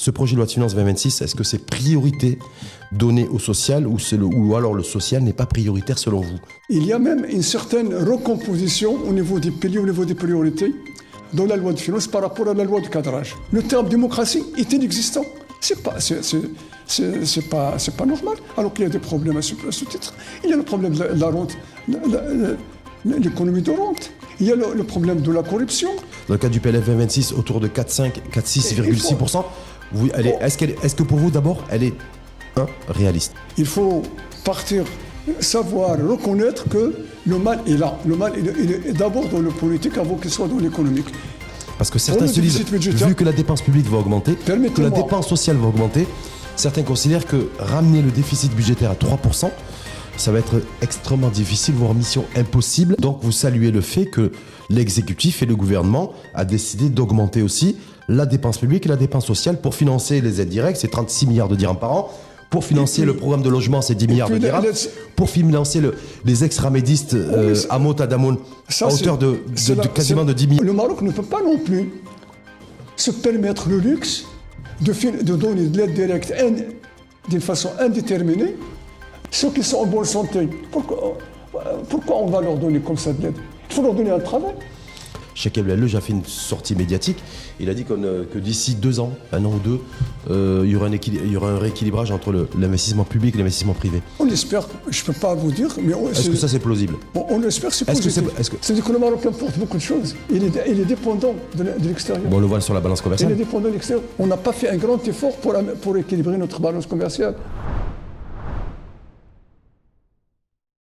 Ce projet de loi de finances 2026, est-ce que c'est priorité donnée au social ou alors le social n'est pas prioritaire selon vous? Il y a même une certaine recomposition au niveau des piliers, au niveau des priorités dans la loi de finances par rapport à la loi de cadrage. Le terme démocratie est inexistant. C'est pas normal. Alors qu'il y a des problèmes à ce titre. Il y a le problème de la rente, l'économie de rente. Il y a le problème de la corruption. Dans le cas du PLF 2026, autour de 4,6%. Est-ce que pour vous, d'abord, elle est réaliste? Il faut partir, savoir, reconnaître que le mal est là. Le mal il est d'abord dans le politique avant qu'il soit dans l'économique. Parce que certains se disent, vu que la dépense publique va augmenter, que la dépense sociale va augmenter, certains considèrent que ramener le déficit budgétaire à 3%, ça va être extrêmement difficile, voire mission impossible. Donc vous saluez le fait que l'exécutif et le gouvernement a décidé d'augmenter aussi la dépense publique et la dépense sociale pour financer les aides directes, c'est 36 milliards de dirhams par an. Pour financer le programme de logement, c'est 10 milliards de dirhams. Pour financer les ex-ramédistes à Motadamoun, à hauteur de quasiment de 10 milliards. Le Maroc ne peut pas non plus se permettre le luxe de donner de l'aide directe d'une façon indéterminée. Ceux qui sont en bonne santé, pourquoi on va leur donner comme ça de l'aide? Il faut leur donner un travail. Cheikh Eblelej a fait une sortie médiatique. Il a dit que d'ici 2 ans, 1 an ou 2, il y aura un rééquilibrage entre l'investissement public et l'investissement privé. On espère, je ne peux pas vous dire, mais... Est-ce que ça c'est plausible? On espère que c'est positif. C'est-à-dire que le Maroc importe beaucoup de choses. Il est dépendant de l'extérieur. Bon, on le voit sur la balance commerciale. Il est dépendant de l'extérieur. On n'a pas fait un grand effort pour équilibrer notre balance commerciale.